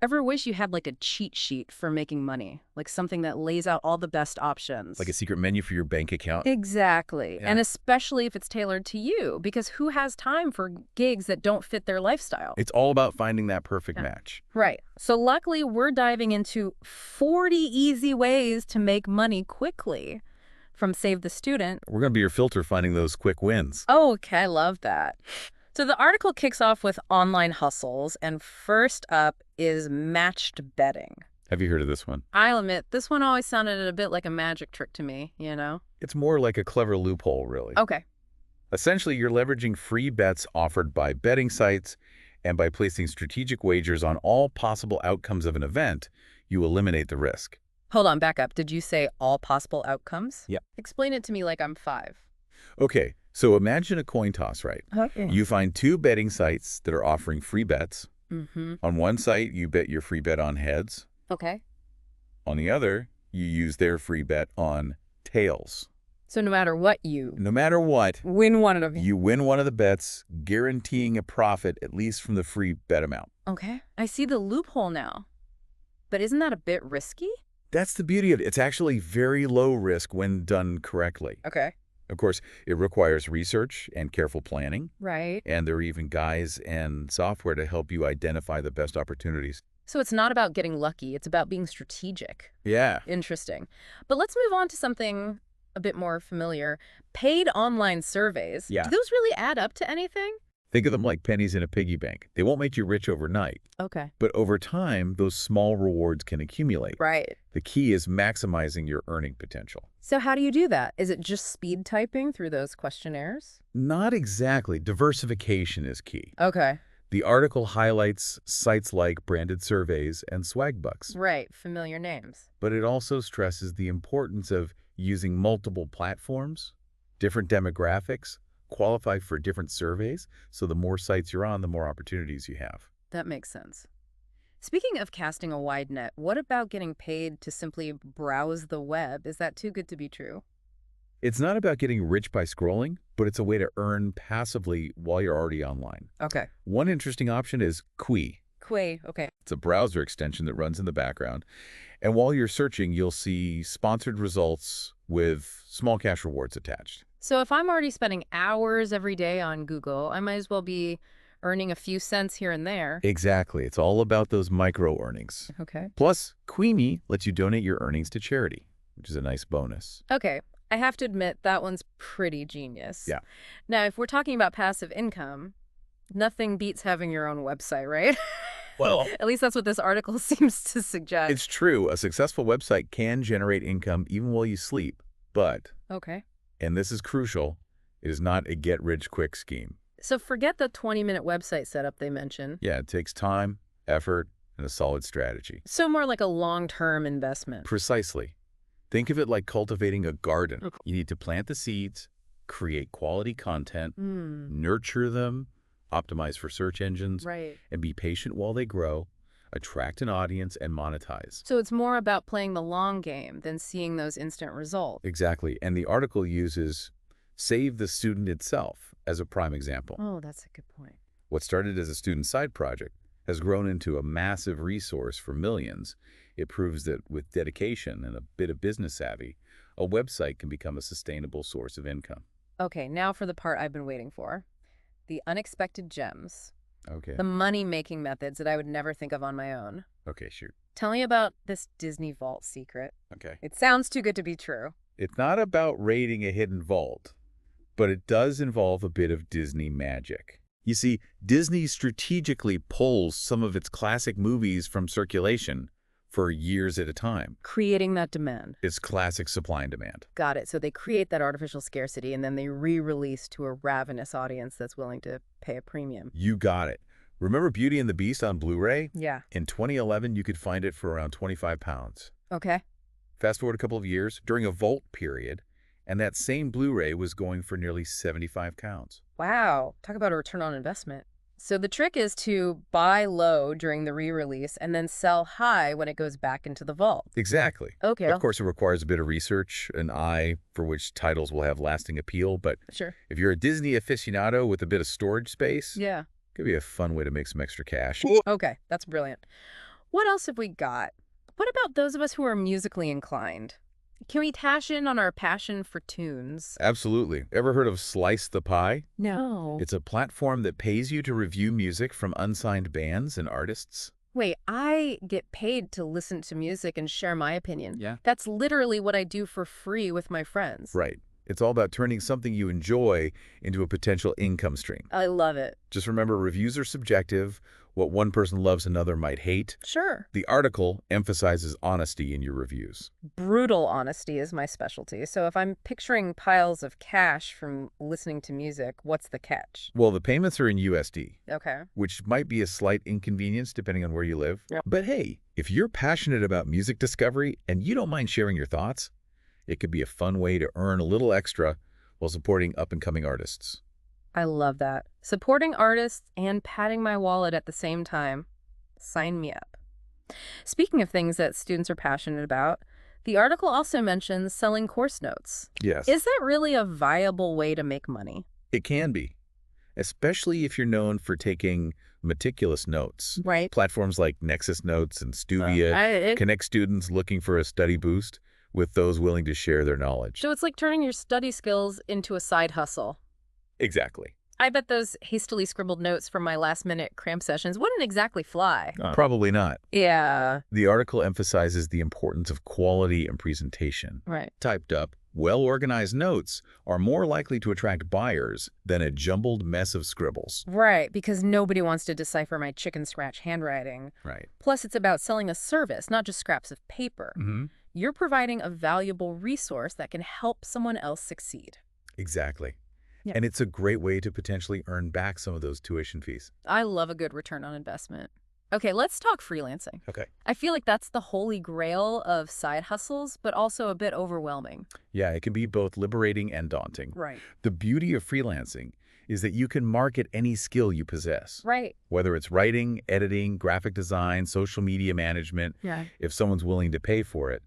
Ever wish you had like a cheat sheet for making money? Like something that lays out all the best Like a options? secret menu for your bank account? Exactly. Yeah. And especially if it's tailored to you, because who has time for gigs that don't fit their lifestyle? It's all about finding that perfect Yeah. match. Right. So luckily, we're diving into 40 easy ways to make money quickly from Save the Student. We're going to be your filter finding those quick wins. Oh, okay. I love that. So the article kicks off with online hustles, and first up is matched betting. Have you heard of this one? I'll admit, this one always sounded a bit like a magic trick to me, you know? It's more like a clever loophole, really. Okay. Essentially, you're leveraging free bets offered by betting sites, and by placing strategic wagers on all possible outcomes of an event, you eliminate the risk. Hold on, back up. Did you say all possible outcomes? Yep. Explain it to me like I'm 5. Okay, so imagine a coin toss, right? Okay. You find 2 betting sites that are offering free bets. Mm-hmm. On one site, you bet your free bet on heads. Okay. On the other, you use their free bet on tails. So no matter what, you No matter what, win one of them. you win one of the bets, guaranteeing a profit at least from the free bet amount. Okay. I see the loophole now. But isn't that a bit risky? That's the beauty of it. It's actually very low risk when done correctly. Okay. Of course, it requires research and careful planning, Right. and there are even guides and software to help you identify the best opportunities. So it's not about getting lucky. It's about being strategic. Yeah. Interesting. But let's move on to something a bit more familiar. Paid online surveys. Yeah. Do those really add up to anything? Think of them like pennies in a piggy bank. They won't make you rich overnight, Okay. but over time, those small rewards can accumulate. Right. The key is maximizing your earning potential. So how do you do that? Is it just speed typing through those questionnaires? Not exactly. Diversification is key. Okay. The article highlights sites like Branded Surveys and Swagbucks, Right. Familiar names. but it also stresses the importance of using multiple platforms, different demographics, qualify for different surveys, so the more sites you're on, the more opportunities you have. That makes sense. Speaking of casting a wide net, what about getting paid to simply browse the web? Is that too good to be true? It's not about getting rich by scrolling, but it's a way to earn passively while you're already online. Okay. One interesting option is Qi. Quay. Okay. It's a browser extension that runs in the background. And while you're searching, you'll see sponsored results with small cash rewards attached. So if I'm already spending hours every day on Google, I might as well be earning a few cents here and there. Exactly. It's all about those micro earnings. Okay. Plus, Queenie lets you donate your earnings to charity, which is a nice bonus. Okay. I have to admit, that one's pretty genius. Yeah. Now, if we're talking about passive income, nothing beats having your own website, right? Well, At least that's what this article seems to suggest. it's true. A successful website can generate income even while you sleep. But, Okay. and this is crucial, it is not a get-rich-quick scheme. So forget the 20-minute website setup they mentioned. Yeah, it takes time, effort, and a solid strategy. So more like a long-term investment. Precisely. Think of it like cultivating a garden. Okay. You need to plant the seeds, create quality content, Hmm. nurture them, optimize for search engines, Right. and be patient while they grow, attract an audience, and monetize. So it's more about playing the long game than seeing those instant results. Exactly. And the article uses Save the Student itself as a prime example. Oh, that's a good point. What started as a student side project has grown into a massive resource for millions. It proves that with dedication and a bit of business savvy, a website can become a sustainable source of income. Okay, now for the part I've been waiting for. The unexpected gems. Okay. The money-making methods that I would never think of on my own. Okay, shoot. Tell me about this Disney Vault secret. Okay. It sounds too good to be true. It's not about raiding a hidden vault, but it does involve a bit of Disney magic. You see, Disney strategically pulls some of its classic movies from circulation for years at a time. Creating that demand. It's classic supply and demand. Got it. So they create that artificial scarcity and then they re-release to a ravenous audience that's willing to pay a premium. You got it. Remember Beauty and the Beast on Blu-ray? Yeah. In 2011, you could find it for around 25 pounds. Okay. Fast forward a couple of years, during a vault period, and that same Blu-ray was going for nearly 75 pounds. Wow. Talk about a return on investment. So the trick is to buy low during the re-release and then sell high when it goes back into the vault. Exactly. Okay. Of course, it requires a bit of research, an eye for which titles will have lasting appeal, but Sure. if you're a Disney aficionado with a bit of storage space, Yeah. it could be a fun way to make some extra cash. Okay. That's brilliant. What else have we got? What about those of us who are musically inclined? Can we cash in on our passion for tunes? Absolutely. Ever heard of Slice the Pie? No. It's a platform that pays you to review music from unsigned bands and artists. Wait, I get paid to listen to music and share my opinion. Yeah. That's literally what I do for free with my friends. Right. It's all about turning something you enjoy into a potential income stream. I love it. Just remember, reviews are subjective. What one person loves, another might hate. Sure. The article emphasizes honesty in your reviews. Brutal honesty is my specialty. So if I'm picturing piles of cash from listening to music, what's the catch? Well, the payments are in USD, Okay. which might be a slight inconvenience depending on where you live. Yep. But hey, if you're passionate about music discovery and you don't mind sharing your thoughts, it could be a fun way to earn a little extra while supporting up-and-coming artists. I love that. Supporting artists and patting my wallet at the same time. Sign me up. Speaking of things that students are passionate about, the article also mentions selling course notes. Yes. Is that really a viable way to make money? It can be, especially if you're known for taking meticulous notes. Right. Platforms like Nexus Notes and Stuvia connect students looking for a study boost with those willing to share their knowledge. So it's like turning your study skills into a side hustle. Exactly. I bet those hastily scribbled notes from my last-minute cramp sessions wouldn't exactly fly. Probably not. Yeah. The article emphasizes the importance of quality and presentation. Right. Typed up, well-organized notes are more likely to attract buyers than a jumbled mess of scribbles. Right, because nobody wants to decipher my chicken scratch handwriting. Right. Plus, it's about selling a service, not just scraps of paper. Mm-hmm. You're providing a valuable resource that can help someone else succeed. Exactly. Yeah. And it's a great way to potentially earn back some of those tuition fees. I love a good return on investment. Okay, let's talk freelancing. Okay. I feel like that's the holy grail of side hustles, but also a bit overwhelming. Yeah, it can be both liberating and daunting. Right. The beauty of freelancing is that you can market any skill you possess. Right. Whether it's writing, editing, graphic design, social media management, Yeah. if someone's willing to pay for it,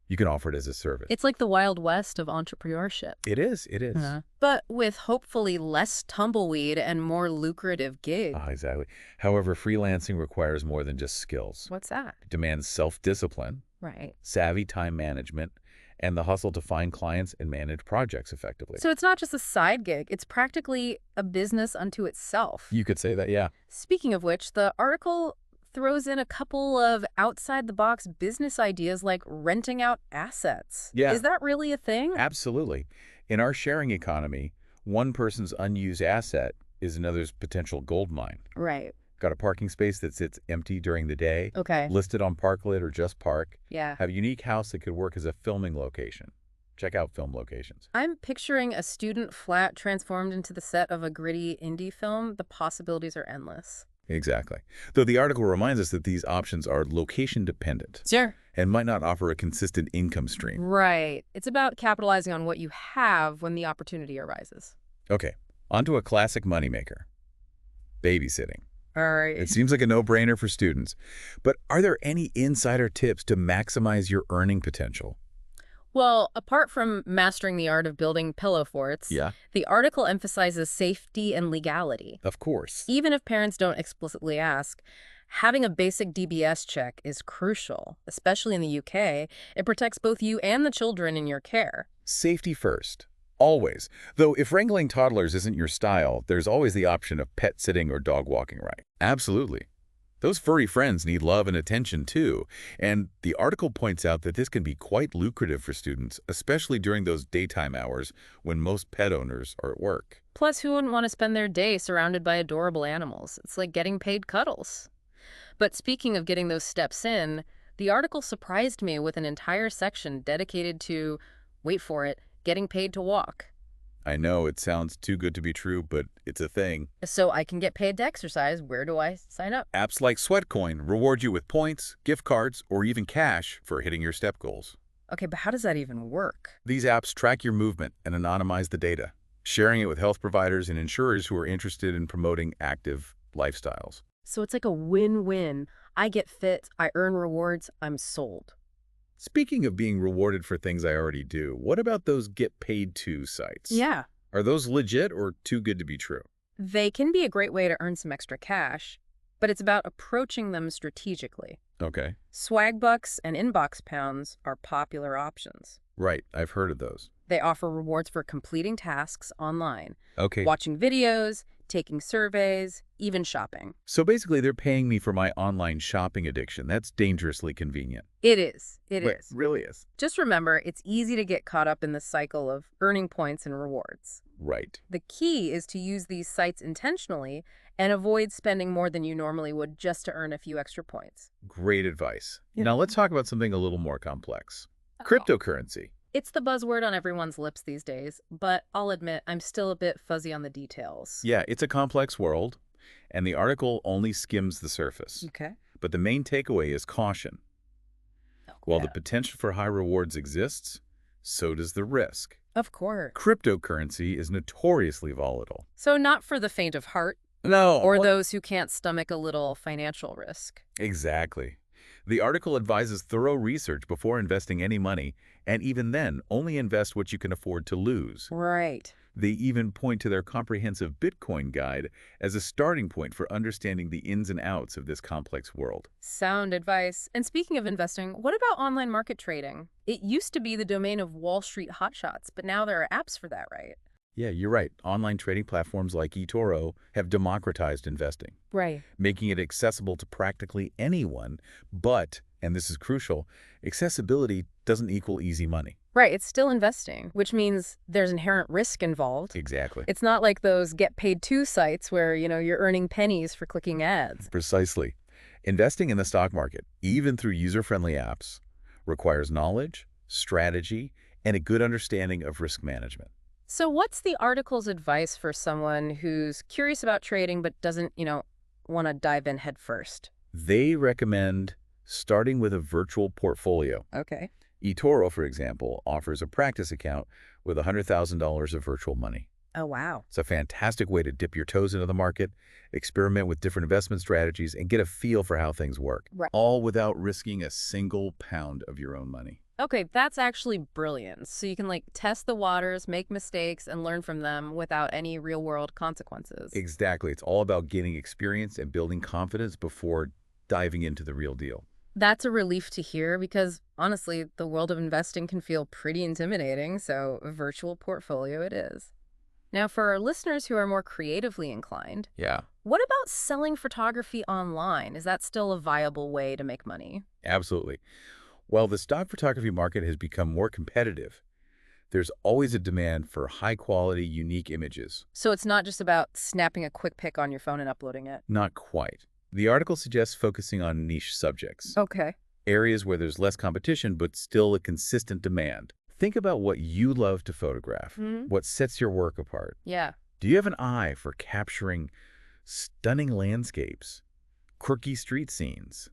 you can offer it as a service. It's like the Wild West of entrepreneurship. It is. It is. But with hopefully less tumbleweed and more lucrative gigs. Exactly. However, freelancing requires more than just skills. What's that? It demands self-discipline, Right. savvy time management, and the hustle to find clients and manage projects effectively. So it's not just a side gig. It's practically a business unto itself. You could say that, yeah. Speaking of which, the article throws in a couple of outside-the-box business ideas like renting out assets. Yeah. Is that really a thing? Absolutely. In our sharing economy, one person's unused asset is another's potential gold mine. Right. Got a parking space that sits empty during the day, Okay. listed on Parklet or Just Park, Yeah. have a unique house that could work as a filming location. Check out film locations. I'm picturing a student flat transformed into the set of a gritty indie film. The possibilities are endless. Exactly. Though the article reminds us that these options are location dependent Sure. and might not offer a consistent income stream. Right. It's about capitalizing on what you have when the opportunity arises. Okay, onto a classic moneymaker, babysitting. All right. It seems like a no-brainer for students, but are there any insider tips to maximize your earning potential? Well, apart from mastering the art of building pillow forts, Yeah, the article emphasizes safety and legality. of course. Even if parents don't explicitly ask, having a basic DBS check is crucial, especially in the UK. It protects both you and the children in your care. Safety first, always. Though if wrangling toddlers isn't your style, there's always the option of pet sitting or dog walking, right? Absolutely. Those furry friends need love and attention too, and the article points out that this can be quite lucrative for students, especially during those daytime hours when most pet owners are at work. Plus, who wouldn't want to spend their day surrounded by adorable animals? It's like getting paid cuddles. But speaking of getting those steps in, the article surprised me with an entire section dedicated to, wait for it, getting paid to walk. I know it sounds too good to be true, but it's a thing. So I can get paid to exercise. Where do I sign up? Apps like Sweatcoin reward you with points, gift cards, or even cash for hitting your step goals. Okay, but how does that even work? These apps track your movement and anonymize the data, sharing it with health providers and insurers who are interested in promoting active lifestyles. So it's like a win-win. I get fit, I earn rewards, I'm sold. Speaking of being rewarded for things I already do, what about those get paid to sites? Yeah. Are those legit or too good to be true? They can be a great way to earn some extra cash, but it's about approaching them strategically. Okay. Swag bucks and inbox pounds are popular options. Right. I've heard of those. They offer rewards for completing tasks online, Okay. watching videos, taking surveys, even shopping. So basically, they're paying me for my online shopping addiction. That's dangerously convenient. It is. It Wait, is. really is. Just remember, it's easy to get caught up in the cycle of earning points and rewards. Right. The key is to use these sites intentionally and avoid spending more than you normally would just to earn a few extra points. Great advice. Yeah. Now let's talk about something a little more complex. Cryptocurrency. It's the buzzword on everyone's lips these days, but I'll admit I'm still a bit fuzzy on the details. Yeah, it's a complex world, and the article only skims the surface. Okay. But the main takeaway is caution. While the potential for high rewards exists, so does the risk. Of course. Cryptocurrency is notoriously volatile. So not for the faint of heart No. or those who can't stomach a little financial risk. Exactly. The article advises thorough research before investing any money, and even then, only invest what you can afford to lose. Right. They even point to their comprehensive Bitcoin guide as a starting point for understanding the ins and outs of this complex world. Sound advice. And speaking of investing, what about online market trading? It used to be the domain of Wall Street hotshots, but now there are apps for that, right? Yeah, you're right. Online trading platforms like eToro have democratized investing, Right. making it accessible to practically anyone. But, and this is crucial, accessibility doesn't equal easy money. Right, it's still investing, which means there's inherent risk involved. Exactly. It's not like those get paid to sites where, you're earning pennies for clicking ads. Precisely. Investing in the stock market, even through user-friendly apps, requires knowledge, strategy, and a good understanding of risk management. So what's the article's advice for someone who's curious about trading but doesn't, want to dive in head first? They recommend starting with a virtual portfolio. Okay. eToro, for example, offers a practice account with $100,000 of virtual money. Oh, wow. It's a fantastic way to dip your toes into the market, experiment with different investment strategies, and get a feel for how things work, Right. all without risking a single pound of your own money. Okay, that's actually brilliant. So you can test the waters, make mistakes, and learn from them without any real-world consequences. Exactly. It's all about gaining experience and building confidence before diving into the real deal. That's a relief to hear because, honestly, the world of investing can feel pretty intimidating, so a virtual portfolio it is. Now, for our listeners who are more creatively inclined, Yeah, what about selling photography online? Is that still a viable way to make money? absolutely. While the stock photography market has become more competitive, there's always a demand for high-quality, unique images. So it's not just about snapping a quick pic on your phone and uploading it. Not quite. The article suggests focusing on niche subjects, Okay. areas where there's less competition but still a consistent demand. Think about what you love to photograph, what sets your work apart. Yeah. Do you have an eye for capturing stunning landscapes, quirky street scenes,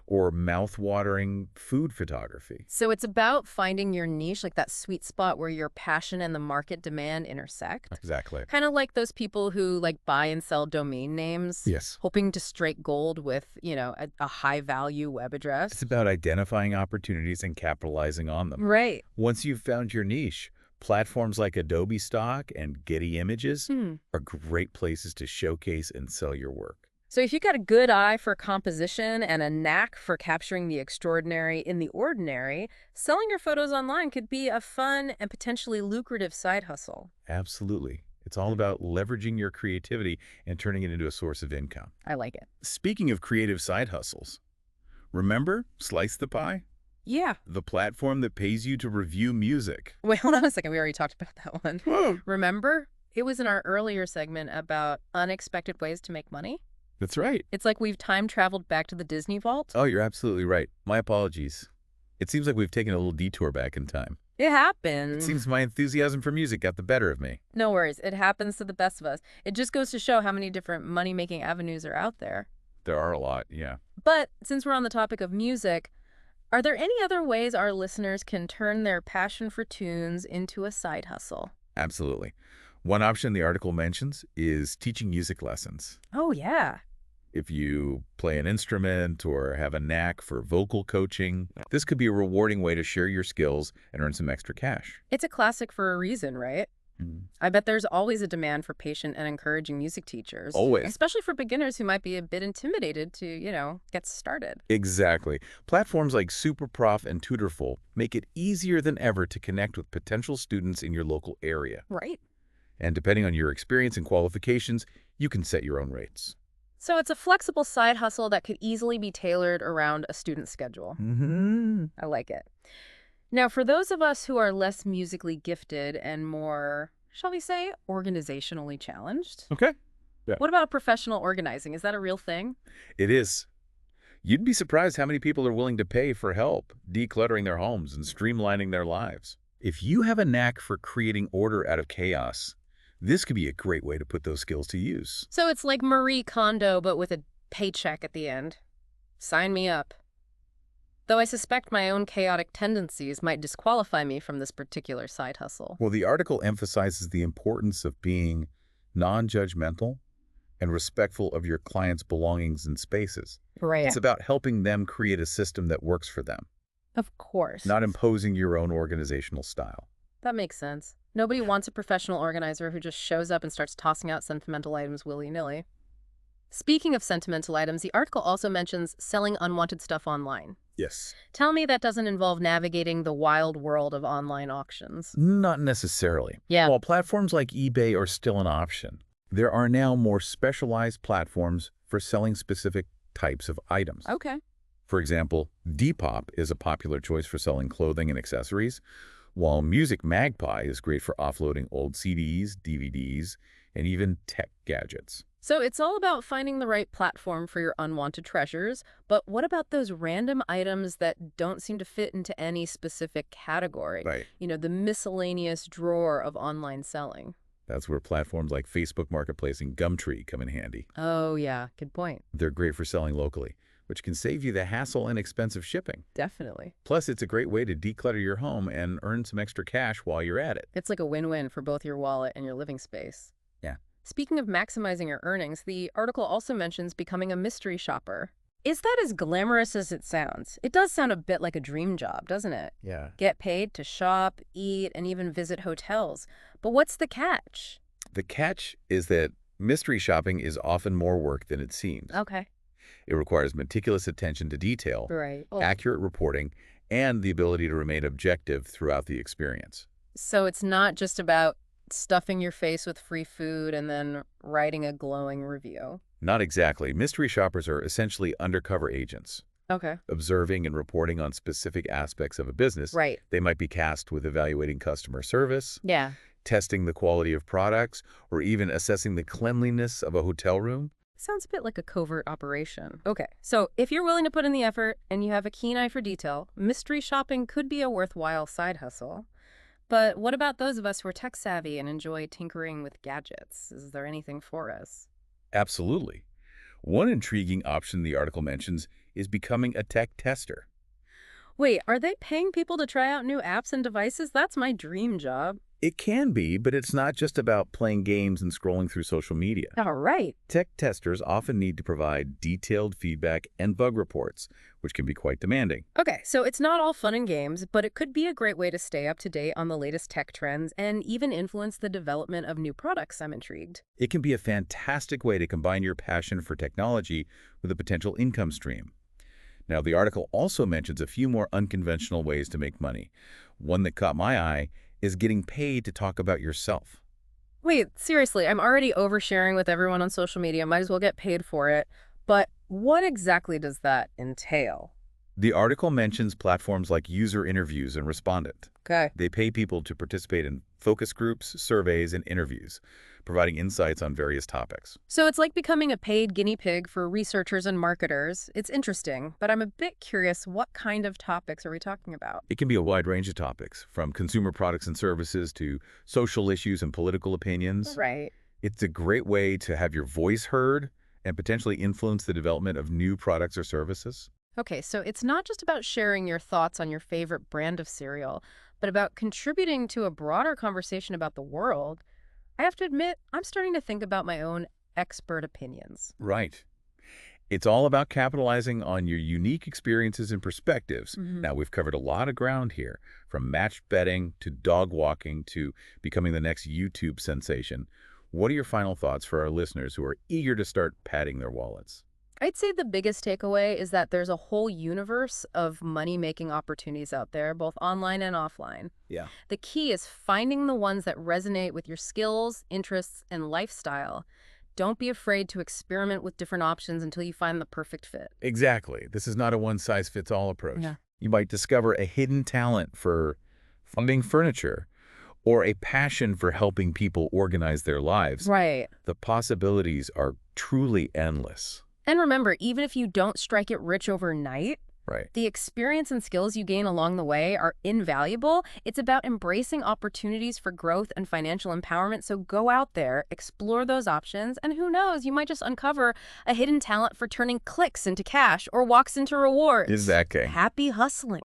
or mouth-watering food photography? So it's about finding your niche, like that sweet spot where your passion and the market demand intersect. Exactly. Kind of like those people who buy and sell domain names. Yes. Hoping to strike gold with, a high value web address. It's about identifying opportunities and capitalizing on them. Right. Once you've found your niche, platforms like Adobe Stock and Getty Images are great places to showcase and sell your work. So if you've got a good eye for composition and a knack for capturing the extraordinary in the ordinary, selling your photos online could be a fun and potentially lucrative side hustle. Absolutely. It's all about leveraging your creativity and turning it into a source of income. I like it. Speaking of creative side hustles, remember Slice the Pie? Yeah. The platform that pays you to review music. Wait, hold on a second. We already talked about that one. Whoa. Remember? It was in our earlier segment about unexpected ways to make money. That's right. It's like we've time traveled back to the Disney vault. Oh, you're absolutely right. My apologies. It seems like we've taken a little detour back in time. It happens. It seems my enthusiasm for music got the better of me. No worries. It happens to the best of us. It just goes to show how many different money-making avenues are out there. There are a lot, yeah. But since we're on the topic of music, are there any other ways our listeners can turn their passion for tunes into a side hustle? Absolutely. One option the article mentions is teaching music lessons. Oh, yeah. If you play an instrument or have a knack for vocal coaching, this could be a rewarding way to share your skills and earn some extra cash. It's a classic for a reason, right? Mm. I bet there's always a demand for patient and encouraging music teachers, Always. especially for beginners who might be a bit intimidated to, get started. Exactly. Platforms like SuperProf and Tutorful make it easier than ever to connect with potential students in your local area. Right. And depending on your experience and qualifications, you can set your own rates. So it's a flexible side hustle that could easily be tailored around a student's schedule. Mm-hmm. I like it. Now, for those of us who are less musically gifted and more, shall we say, organizationally challenged, Okay. Yeah. what about professional organizing? Is that a real thing? It is. You'd be surprised how many people are willing to pay for help decluttering their homes and streamlining their lives. If you have a knack for creating order out of chaos, this could be a great way to put those skills to use. So it's like Marie Kondo, but with a paycheck at the end. Sign me up. Though I suspect my own chaotic tendencies might disqualify me from this particular side hustle. Well, the article emphasizes the importance of being non-judgmental and respectful of your clients' belongings and spaces. Right. It's about helping them create a system that works for them, Of course. not imposing your own organizational style. That makes sense. Nobody wants a professional organizer who just shows up and starts tossing out sentimental items willy-nilly. Speaking of sentimental items, the article also mentions selling unwanted stuff online. Yes. Tell me that doesn't involve navigating the wild world of online auctions. Not necessarily. Yeah. While platforms like eBay are still an option, there are now more specialized platforms for selling specific types of items. Okay. For example, Depop is a popular choice for selling clothing and accessories, while Music Magpie is great for offloading old CDs, DVDs, and even tech gadgets. So it's all about finding the right platform for your unwanted treasures, but what about those random items that don't seem to fit into any specific category? Right. The miscellaneous drawer of online selling. That's where platforms like Facebook Marketplace and Gumtree come in handy. Oh, yeah. Good point. They're great for selling locally, which can save you the hassle and expensive shipping. Definitely. Plus, it's a great way to declutter your home and earn some extra cash while you're at it. It's like a win-win for both your wallet and your living space. Yeah. Speaking of maximizing your earnings, the article also mentions becoming a mystery shopper. Is that as glamorous as it sounds? It does sound a bit like a dream job, doesn't it? Yeah. Get paid to shop, eat, and even visit hotels. But what's the catch? The catch is that mystery shopping is often more work than it seems. Okay. It requires meticulous attention to detail, Right. accurate reporting, and the ability to remain objective throughout the experience. So it's not just about stuffing your face with free food and then writing a glowing review. Not exactly. Mystery shoppers are essentially undercover agents, Okay. observing and reporting on specific aspects of a business. Right. They might be tasked with evaluating customer service, Yeah. testing the quality of products, or even assessing the cleanliness of a hotel room. Sounds a bit like a covert operation. Okay, so if you're willing to put in the effort and you have a keen eye for detail, mystery shopping could be a worthwhile side hustle. But what about those of us who are tech savvy and enjoy tinkering with gadgets? Is there anything for us? Absolutely. One intriguing option the article mentions is becoming a tech tester. Wait, are they paying people to try out new apps and devices? That's my dream job. It can be, but it's not just about playing games and scrolling through social media. All right. Tech testers often need to provide detailed feedback and bug reports, which can be quite demanding. Okay, so it's not all fun and games, but it could be a great way to stay up to date on the latest tech trends and even influence the development of new products. I'm intrigued. It can be a fantastic way to combine your passion for technology with a potential income stream. Now, the article also mentions a few more unconventional ways to make money. One that caught my eye is getting paid to talk about yourself. Wait, seriously, I'm already oversharing with everyone on social media. Might as well get paid for it. But what exactly does that entail? The article mentions platforms like User Interviews and Respondent. Okay. They pay people to participate in focus groups, surveys, and interviews, providing insights on various topics. So it's like becoming a paid guinea pig for researchers and marketers. It's interesting, but I'm a bit curious, what kind of topics are we talking about? It can be a wide range of topics, from consumer products and services to social issues and political opinions. Right. It's a great way to have your voice heard and potentially influence the development of new products or services. Okay, so it's not just about sharing your thoughts on your favorite brand of cereal, but about contributing to a broader conversation about the world. I have to admit, I'm starting to think about my own expert opinions. Right. It's all about capitalizing on your unique experiences and perspectives. Hmm. Now, we've covered a lot of ground here, from matched betting to dog walking to becoming the next YouTube sensation. What are your final thoughts for our listeners who are eager to start padding their wallets? I'd say the biggest takeaway is that there's a whole universe of money-making opportunities out there, both online and offline. Yeah. The key is finding the ones that resonate with your skills, interests, and lifestyle. Don't be afraid to experiment with different options until you find the perfect fit. Exactly. This is not a one-size-fits-all approach. Yeah. You might discover a hidden talent for funding furniture or a passion for helping people organize their lives. Right. The possibilities are truly endless. And remember, even if you don't strike it rich overnight, Right. the experience and skills you gain along the way are invaluable. It's about embracing opportunities for growth and financial empowerment. So go out there, explore those options, and who knows, you might just uncover a hidden talent for turning clicks into cash or walks into rewards. Exactly. Happy hustling.